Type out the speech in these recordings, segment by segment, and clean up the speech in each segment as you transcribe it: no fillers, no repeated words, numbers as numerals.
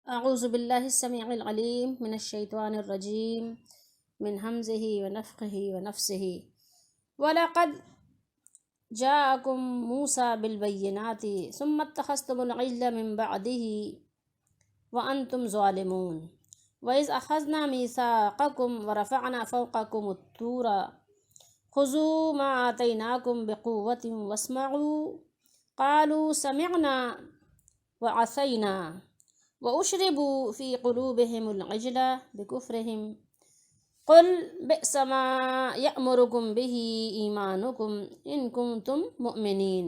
اعوذ باللہ السمیع العلیم من الشیطان الرجیم من حمزہ ونفخہ ونفسہ وَلَقَدْ جَاءَكُم مُوسَىٰ بِالْبَيِّنَاتِ ثُمَّ اتَّخَذْتُمُ الْعِجْلَ مِن بَعْدِهِ وَأَنْتُمْ ظَالِمُونَ وَإِذْ أَخَذْنَا مِيثَاقَكُمْ وَرَفَعْنَا فَوْقَكُمُ الطُّورَ خُذُوا مَا آتَيْنَاكُمْ بِقُوَّةٍ وَاسْمَعُوا قَالُوا سَمِعْنَا وَعَصَيْنَا وَأُشْرِبُوا فِي قُلُوبِهِمُ الْعِجْلَ بِكُفْرِهِمْ قُلْ بِئْسَ مَا يَأْمُرُكُمْ بِهِ إِيمَانُكُمْ إِن كُنتُم مُؤْمِنِينَ۔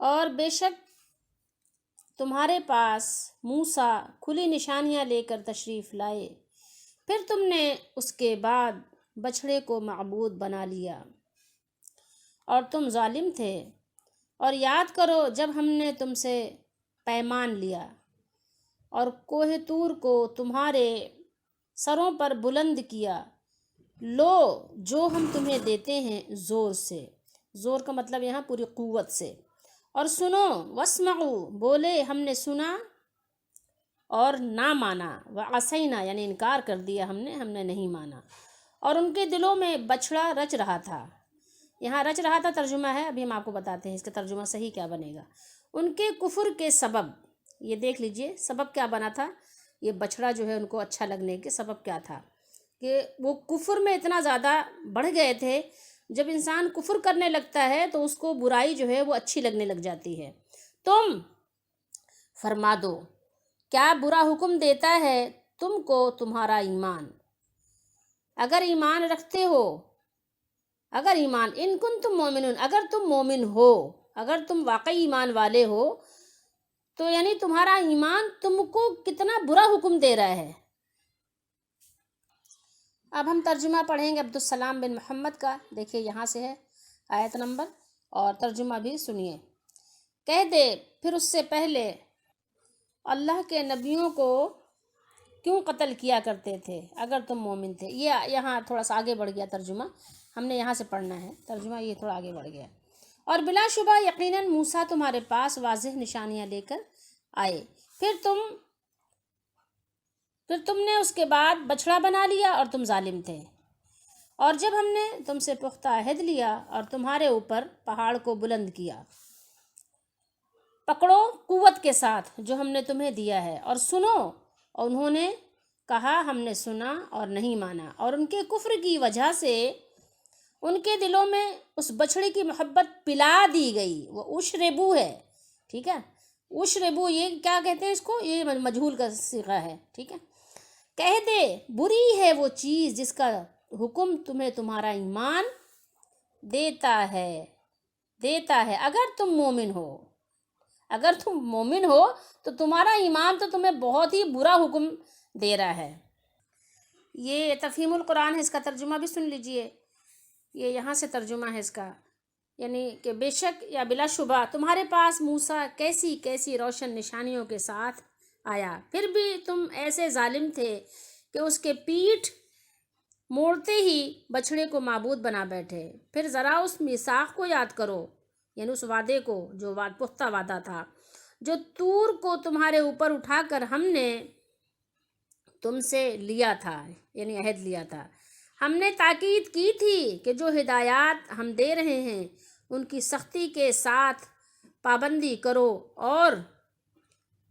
اور بے شک تمہارے پاس موسیٰ کھلی نشانیاں لے کر تشریف لائے، پھر تم نے اس کے بعد بچھڑے کو معبود بنا لیا اور تم ظالم تھے۔ اور یاد کرو جب ہم نے تم سے پیمان لیا اور کوہ طور کو تمہارے سروں پر بلند کیا، لو جو ہم تمہیں دیتے ہیں زور سے، زور کا مطلب یہاں پوری قوت سے، اور سنو واسمعوا بولے ہم نے سنا اور نہ مانا، وعصینا یعنی انکار کر دیا ہم نے نہیں مانا۔ اور ان کے دلوں میں بچھڑا رچ رہا تھا، یہاں رچ رہا تھا ترجمہ ہے، ابھی ہم آپ کو بتاتے ہیں اس کا ترجمہ صحیح کیا بنے گا۔ ان کے کفر کے سبب، یہ دیکھ لیجئے سبب کیا بنا تھا، یہ بچھڑا جو ہے ان کو اچھا لگنے کے سبب کیا تھا کہ وہ کفر میں اتنا زیادہ بڑھ گئے تھے۔ جب انسان کفر کرنے لگتا ہے تو اس کو برائی جو ہے وہ اچھی لگنے لگ جاتی ہے۔ تم فرما دو کیا برا حکم دیتا ہے تم کو تمہارا ایمان، اگر ایمان رکھتے ہو، اگر ایمان ان کنتم مومنون، اگر تم مومن ہو، اگر تم واقعی ایمان والے ہو تو یعنی تمہارا ایمان تم کو کتنا برا حکم دے رہا ہے۔ اب ہم ترجمہ پڑھیں گے عبدالسلام بن محمد کا، دیکھیے یہاں سے ہے آیت نمبر، اور ترجمہ بھی سنیے۔ کہہ دے پھر اس سے پہلے اللہ کے نبیوں کو کیوں قتل کیا کرتے تھے اگر تم مومن تھے۔ یہ یہاں تھوڑا سا آگے بڑھ گیا ترجمہ، ہم نے یہاں سے پڑھنا ہے ترجمہ، یہ تھوڑا آگے بڑھ گیا۔ اور بلا شبہ یقیناً موسیٰ تمہارے پاس واضح نشانیاں لے کر آئے، پھر تم نے اس کے بعد بچھڑا بنا لیا اور تم ظالم تھے۔ اور جب ہم نے تم سے پختہ عہد لیا اور تمہارے اوپر پہاڑ کو بلند کیا، پکڑو قوت کے ساتھ جو ہم نے تمہیں دیا ہے اور سنو، اور انہوں نے کہا ہم نے سنا اور نہیں مانا، اور ان کے کفر کی وجہ سے ان کے دلوں میں اس بچھڑے کی محبت پلا دی گئی۔ وہ اشربو ہے، ٹھیک ہے، اشربو یہ کیا کہتے ہیں اس کو، یہ مجہول کا صیغہ ہے، ٹھیک ہے۔ کہہ دے بری ہے وہ چیز جس کا حکم تمہیں تمہارا ایمان دیتا ہے اگر تم مومن ہو، اگر تم مومن ہو تو تمہارا ایمان تو تمہیں بہت ہی برا حکم دے رہا ہے۔ یہ تفہیم القرآن ہے، اس کا ترجمہ بھی سن لیجئے، یہ یہاں سے ترجمہ ہے اس کا، یعنی کہ بے شک یا بلا شبہ تمہارے پاس موسیٰ کیسی کیسی روشن نشانیوں کے ساتھ آیا، پھر بھی تم ایسے ظالم تھے کہ اس کے پیٹھ موڑتے ہی بچھڑے کو معبود بنا بیٹھے۔ پھر ذرا اس میثاق کو یاد کرو، یعنی اس وعدے کو جو پختہ وعدہ تھا، جو طور کو تمہارے اوپر اٹھا کر ہم نے تم سے لیا تھا، یعنی عہد لیا تھا۔ ہم نے تاکید کی تھی کہ جو ہدایات ہم دے رہے ہیں ان کی سختی کے ساتھ پابندی کرو اور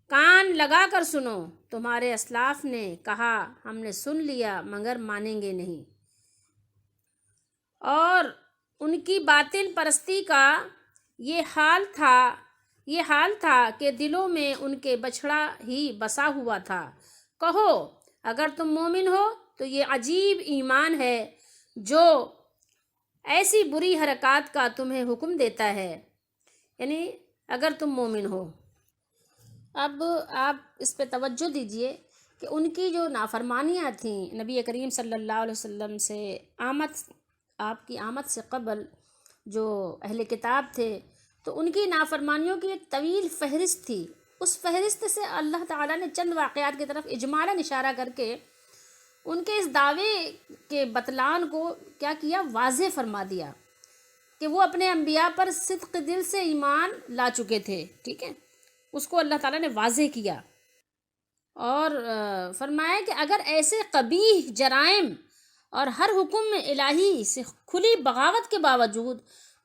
کان لگا کر سنو۔ تمہارے اسلاف نے کہا ہم نے سن لیا مگر مانیں گے نہیں، اور ان کی باطل پرستی کا یہ حال تھا کہ دلوں میں ان کے بچھڑا ہی بسا ہوا تھا۔ کہو اگر تم مومن ہو تو یہ عجیب ایمان ہے جو ایسی بری حرکات کا تمہیں حکم دیتا ہے، یعنی اگر تم مومن ہو۔ اب آپ اس پہ توجہ دیجئے کہ ان کی جو نافرمانیاں تھیں نبی کریم صلی اللہ علیہ وسلم سے آپ کی آمد سے قبل جو اہل کتاب تھے، تو ان کی نافرمانیوں کی ایک طویل فہرست تھی۔ اس فہرست سے اللہ تعالیٰ نے چند واقعات کی طرف اجمالاً اشارہ کر کے ان کے اس دعوے کے بطلان کو کیا کیا، واضح فرما دیا کہ وہ اپنے انبیاء پر صدق دل سے ایمان لا چکے تھے، ٹھیک ہے، اس کو اللہ تعالیٰ نے واضح کیا۔ اور فرمایا کہ اگر ایسے قبیح جرائم اور ہر حکم الہی سے کھلی بغاوت کے باوجود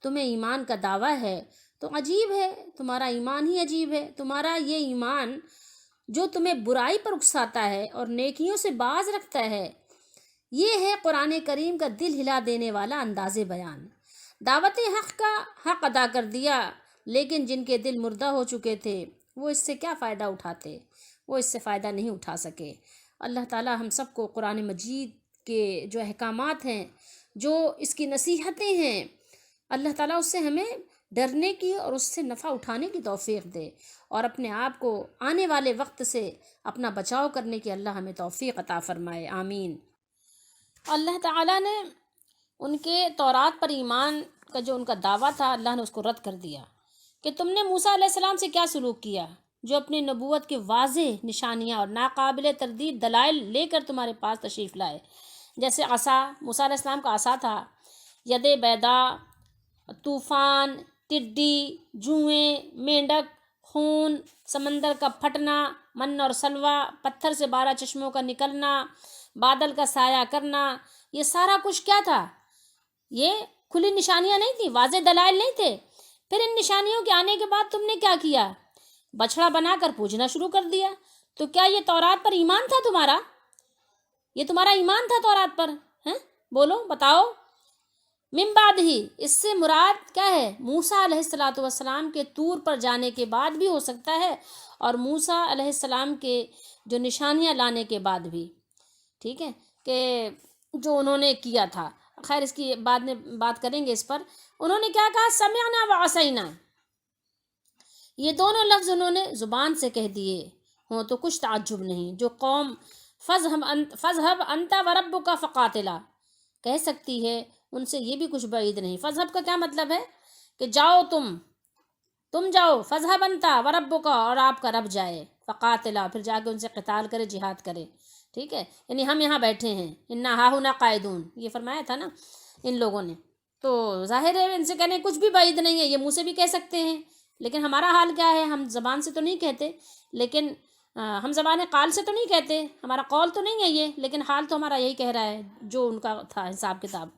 تمہیں ایمان کا دعویٰ ہے تو عجیب ہے، تمہارا ایمان ہی عجیب ہے۔ تمہارا یہ ایمان جو تمہیں برائی پر اکساتا ہے اور نیکیوں سے باز رکھتا ہے، یہ ہے قرآن کریم کا دل ہلا دینے والا انداز بیان۔ دعوت حق کا حق ادا کر دیا، لیکن جن کے دل مردہ ہو چکے تھے وہ اس سے کیا فائدہ اٹھاتے؟ وہ اس سے فائدہ نہیں اٹھا سکے۔ اللہ تعالی ہم سب کو قرآن مجید کے جو احکامات ہیں، جو اس کی نصیحتیں ہیں، اللہ تعالیٰ اس سے ہمیں ڈرنے کی اور اس سے نفع اٹھانے کی توفیق دے، اور اپنے آپ کو آنے والے وقت سے اپنا بچاؤ کرنے کی اللہ ہمیں توفیق عطا فرمائے، آمین۔ اللہ تعالیٰ نے ان کے تورات پر ایمان کا جو ان کا دعویٰ تھا، اللہ نے اس کو رد کر دیا کہ تم نے موسیٰ علیہ السلام سے کیا سلوک کیا، جو اپنی نبوت کی واضح نشانیاں اور ناقابل تردید دلائل لے کر تمہارے پاس تشریف لائے، جیسے عصا، موسیٰ علیہ السلام کا عصا تھا، ید بیدا، طوفان، ٹڈی، جوئیں، مینڈک، خون، سمندر کا پھٹنا، من اور سلوہ، پتھر سے 12 چشموں کا نکلنا، بادل کا سایہ کرنا، یہ سارا کچھ کیا تھا؟ یہ کھلی نشانیاں نہیں تھیں، واضح دلائل نہیں تھے۔ پھر ان نشانیوں کے آنے کے بعد تم نے کیا کیا؟ بچڑا بنا کر پوجنا شروع کر دیا۔ تو کیا یہ تورات پر ایمان تھا تمہارا؟ یہ تمہارا ایمان تھا تورات پر؟ بولو، بتاؤ۔ من بعد ہی، اس سے مراد کیا ہے؟ موسیٰ علیہ السلام کے طور پر جانے کے بعد بھی ہو سکتا ہے، اور موسیٰ علیہ السلام کے جو نشانیاں لانے کے بعد بھی، ٹھیک ہے، کہ جو انہوں نے کیا تھا۔ خیر اس کی بعد میں بات کریں گے اس پر۔ انہوں نے کیا کہا؟ سمعنا وعصینا، یہ دونوں لفظ انہوں نے زبان سے کہہ دیے ہوں تو کچھ تعجب نہیں۔ جو قوم فذهب انت وربک فقاتلا کہہ سکتی ہے، ان سے یہ بھی کچھ بعید نہیں۔ فذهب کا کیا مطلب ہے؟ کہ جاؤ، تم جاؤ، فذهب انت وربک، اور آپ کا رب جائے، فقاتلا، پھر جا کے ان سے قتال کرے، جہاد کرے، ٹھیک ہے، یعنی ہم یہاں بیٹھے ہیں، انا ہاہنا قاعدون، یہ فرمایا تھا نا ان لوگوں نے۔ تو ظاہر ہے ان سے کہنے کچھ بھی بعید نہیں ہے، یہ منہ سے بھی کہہ سکتے ہیں، لیکن ہمارا حال کیا ہے؟ ہم زبان سے تو نہیں کہتے، لیکن ہم زبان قال سے تو نہیں کہتے، ہمارا قول تو نہیں ہے یہ، لیکن حال تو ہمارا یہی کہہ رہا ہے جو ان کا تھا حساب کتاب۔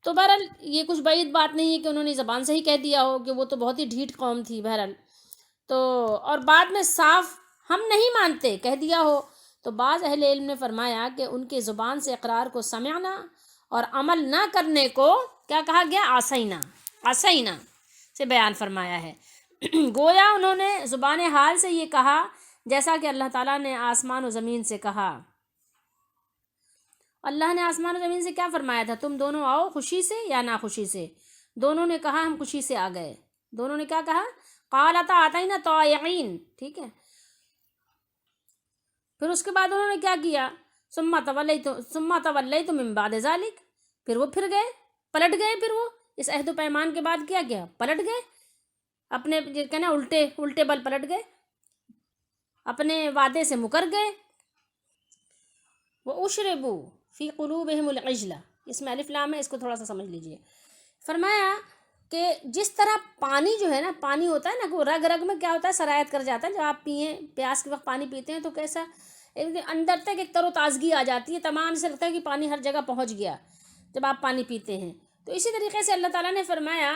تو بہرحال یہ کچھ بعید بات نہیں ہے کہ انہوں نے زبان سے ہی کہہ دیا ہو، کہ وہ تو بہت ہی ڈھیٹ قوم تھی بہرحال۔ تو اور بعد میں صاف ہم نہیں مانتے کہہ دیا ہو، تو بعض اہل علم نے فرمایا کہ ان کے زبان سے اقرار کو سمعنا اور عمل نہ کرنے کو کیا کہا گیا؟ عصینا سے بیان فرمایا ہے۔ گویا انہوں نے زبان حال سے یہ کہا جیسا کہ اللہ تعالیٰ نے آسمان و زمین سے کہا۔ اللہ نے آسمان و زمین سے کیا فرمایا تھا؟ تم دونوں آؤ خوشی سے یا ناخوشی سے؟ دونوں نے کہا ہم خوشی سے آ گئے۔ دونوں نے کیا کہا؟ قالتا اتینا طائعین، ٹھیک ہے۔ پھر اس کے بعد انہوں نے کیا کیا؟ ثم تولیتم من بعد ذلک، پھر وہ پھر گئے، پلٹ گئے، پھر وہ اس عہد و پیمان کے بعد کیا گیا؟ پلٹ گئے، اپنے کہنا الٹے بل پلٹ گئے، اپنے وعدے سے مکر گئے۔ وَأُشْرِبُوا فِي قُلُوبِهِمُ الْعِجْلَ، اس میں الف لام ہے، اس کو تھوڑا سا سمجھ لیجئے۔ فرمایا کہ جس طرح پانی جو ہے نا، پانی ہوتا ہے نا، وہ رگ رگ میں کیا ہوتا ہے؟ سرایت کر جاتا ہے۔ جب آپ پئیں، پیاس کے وقت پانی پیتے ہیں تو کیسا اندر تک ایک تر و تازگی آ جاتی ہے، تمام سے لگتا ہے کہ پانی ہر جگہ پہنچ گیا جب آپ پانی پیتے ہیں۔ تو اسی طریقے سے اللہ تعالیٰ نے فرمایا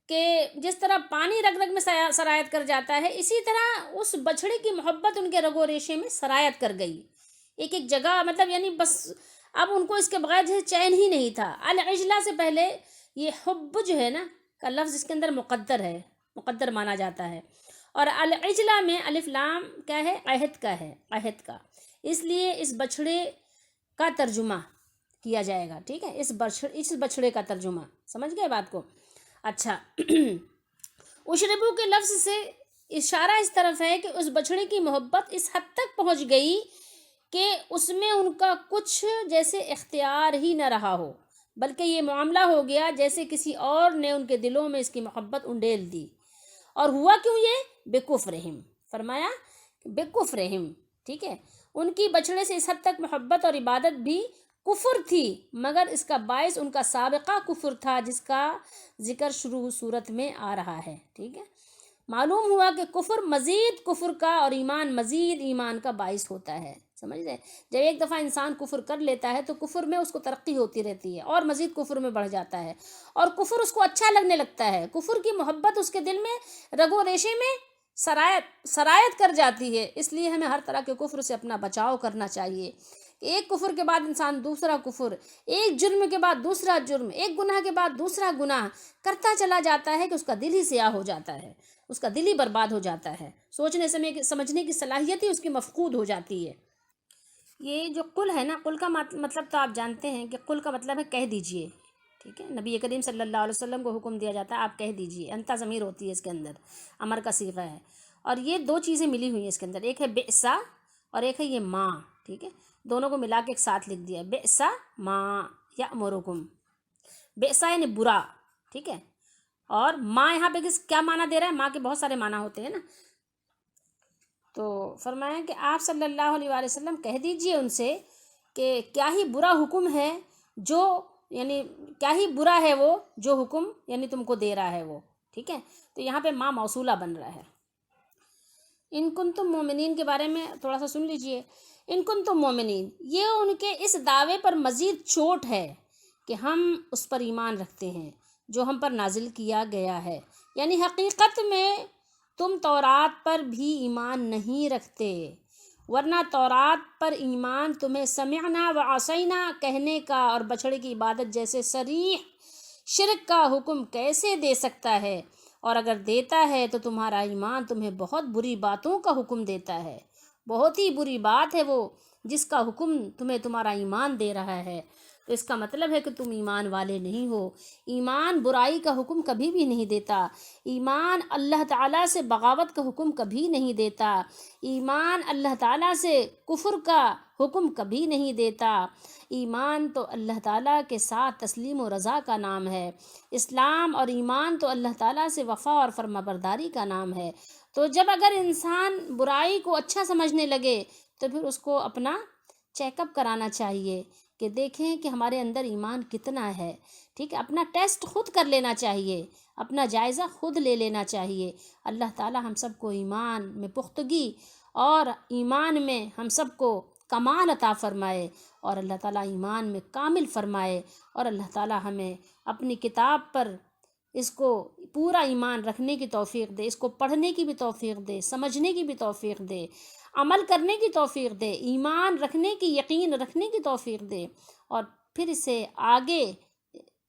کہ جس طرح پانی رگ رگ میں سرایت کر جاتا ہے، اسی طرح اس بچھڑے کی محبت ان کے رگ و ریشے میں سرایت کر گئی، ایک ایک جگہ، مطلب یعنی بس اب ان کو اس کے بغیر جو چین ہی نہیں تھا۔ العجلہ سے پہلے یہ حب جو ہے نا کا لفظ اس کے اندر مقدر ہے، مقدر مانا جاتا ہے، اور العجلہ میں الف لام کیا ہے؟ عہد کا ہے، عہد کا، اس لیے اس بچھڑے کا ترجمہ کیا جائے گا، ٹھیک ہے، اس بچھڑے کا ترجمہ، سمجھ گئے بات کو؟ اچھا اشربو کے لفظ سے اشارہ اس طرف ہے کہ اس بچھڑے کی محبت اس حد تک پہنچ گئی کہ اس میں ان کا کچھ جیسے اختیار ہی نہ رہا ہو، بلکہ یہ معاملہ ہو گیا جیسے کسی اور نے ان کے دلوں میں اس کی محبت انڈیل دی۔ اور ہوا کیوں یہ؟ بکفرہم، فرمایا بکفرہم، ٹھیک ہے، ان کی بچڑے سے اس حد تک محبت اور عبادت بھی کفر تھی، مگر اس کا باعث ان کا سابقہ کفر تھا جس کا ذکر شروع صورت میں آ رہا ہے، ٹھیک ہے۔ معلوم ہوا کہ کفر مزید کفر کا اور ایمان مزید ایمان کا باعث ہوتا ہے. سمجھ رہے؟ جب ایک دفعہ انسان کفر کر لیتا ہے تو کفر میں اس کو ترقی ہوتی رہتی ہے اور مزید کفر میں بڑھ جاتا ہے اور کفر اس کو اچھا لگنے لگتا ہے. کفر کی محبت اس کے دل میں رگ و ریشے میں سرایت کر جاتی ہے. اس لیے ہمیں ہر طرح کے کفر سے اپنا بچاؤ کرنا چاہیے. ایک کفر کے بعد انسان دوسرا کفر، ایک جرم کے بعد دوسرا جرم، ایک گناہ کے بعد دوسرا گناہ کرتا چلا جاتا ہے کہ اس کا دل ہی سیاہ ہو جاتا ہے، اس کا دل ہی برباد ہو جاتا ہے، سوچنے سمجھنے کی صلاحیت ہی اس کی مفقود ہو جاتی ہے. یہ جو قل ہے نا، قل کا مطلب تو آپ جانتے ہیں کہ قل کا مطلب ہے کہہ دیجئے. ٹھیک ہے، نبی کریم صلی اللہ علیہ وسلم کو حکم دیا جاتا ہے آپ کہہ دیجئے. انتا ضمیر ہوتی ہے اس کے اندر، امر کا صیغہ ہے. اور یہ دو چیزیں ملی ہوئی ہیں اس کے اندر، ایک ہے بئسا اور ایک ہے یہ ماں. ٹھیک ہے، دونوں کو ملا کے ایک ساتھ لکھ دیا، بئسا ماں یأمرکم. بئسا یعنی برا. ٹھیک ہے، اور ماں یہاں پہ کیا معنی دے رہا ہے؟ ماں کے بہت سارے معنی ہوتے ہیں نا. تو فرمایا کہ آپ صلی اللہ علیہ وآلہ وسلم کہہ دیجئے ان سے کہ کیا ہی برا حکم ہے جو، یعنی کیا ہی برا ہے وہ جو حکم یعنی تم کو دے رہا ہے وہ. ٹھیک ہے، تو یہاں پہ ماں موصولہ بن رہا ہے. ان کنتم مومنین کے بارے میں تھوڑا سا سن لیجئے. ان کنتم مومنین، یہ ان کے اس دعوے پر مزید چوٹ ہے کہ ہم اس پر ایمان رکھتے ہیں جو ہم پر نازل کیا گیا ہے. یعنی حقیقت میں تم تورات پر بھی ایمان نہیں رکھتے، ورنہ تورات پر ایمان تمہیں سمعنا و عصینا کہنے کا اور بچھڑے کی عبادت جیسے صریح شرک کا حکم کیسے دے سکتا ہے؟ اور اگر دیتا ہے تو تمہارا ایمان تمہیں بہت بری باتوں کا حکم دیتا ہے. بہت ہی بری بات ہے وہ جس کا حکم تمہیں تمہارا ایمان دے رہا ہے. تو اس کا مطلب ہے کہ تم ایمان والے نہیں ہو. ایمان برائی کا حکم کبھی بھی نہیں دیتا. ایمان اللہ تعالیٰ سے بغاوت کا حکم کبھی نہیں دیتا. ایمان اللہ تعالیٰ سے کفر کا حکم کبھی نہیں دیتا. ایمان تو اللہ تعالیٰ کے ساتھ تسلیم و رضا کا نام ہے. اسلام اور ایمان تو اللہ تعالیٰ سے وفا اور فرمانبرداری کا نام ہے. تو جب اگر انسان برائی کو اچھا سمجھنے لگے تو پھر اس کو اپنا چیک اپ کرانا چاہیے کہ دیکھیں کہ ہمارے اندر ایمان کتنا ہے. ٹھیک ہے، اپنا ٹیسٹ خود کر لینا چاہیے، اپنا جائزہ خود لے لینا چاہیے. اللہ تعالیٰ ہم سب کو ایمان میں پختگی اور ایمان میں ہم سب کو کمال عطا فرمائے، اور اللہ تعالیٰ ایمان میں کامل فرمائے، اور اللہ تعالیٰ ہمیں اپنی کتاب پر اس کو پورا ایمان رکھنے کی توفیق دے، اس کو پڑھنے کی بھی توفیق دے، سمجھنے کی بھی توفیق دے، عمل کرنے کی توفیق دے، ایمان رکھنے کی، یقین رکھنے کی توفیق دے، اور پھر اسے آگے،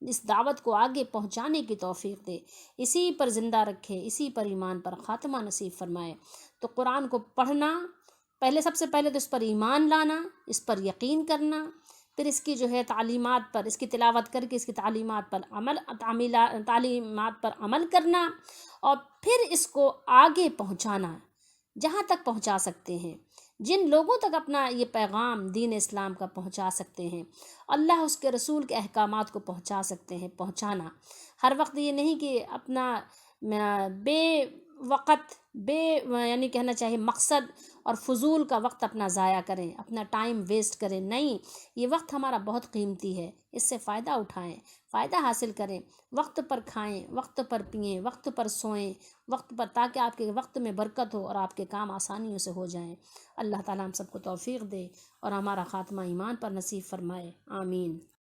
اس دعوت کو آگے پہنچانے کی توفیق دے. اسی پر زندہ رکھے، اسی پر ایمان پر خاتمہ نصیب فرمائے. تو قرآن کو پڑھنا، سب سے پہلے تو اس پر ایمان لانا، اس پر یقین کرنا، پھر اس کی جو ہے تعلیمات پر، اس کی تلاوت کر کے اس کی تعلیمات پر عمل کرنا، اور پھر اس کو آگے پہنچانا جہاں تک پہنچا سکتے ہیں، جن لوگوں تک اپنا یہ پیغام دین اسلام کا پہنچا سکتے ہیں، اللہ اس کے رسول کے احکامات کو پہنچا سکتے ہیں، پہنچانا. ہر وقت یہ نہیں کہ اپنا یعنی کہنا چاہیے مقصد اور فضول کا وقت اپنا ضائع کریں، اپنا ٹائم ویسٹ کریں. نہیں، یہ وقت ہمارا بہت قیمتی ہے، اس سے فائدہ اٹھائیں، فائدہ حاصل کریں. وقت پر کھائیں، وقت پر پئیں، وقت پر سوئیں، وقت پر، تاکہ آپ کے وقت میں برکت ہو اور آپ کے کام آسانیوں سے ہو جائیں. اللہ تعالیٰ ہم سب کو توفیق دے اور ہمارا خاتمہ ایمان پر نصیب فرمائے. آمین.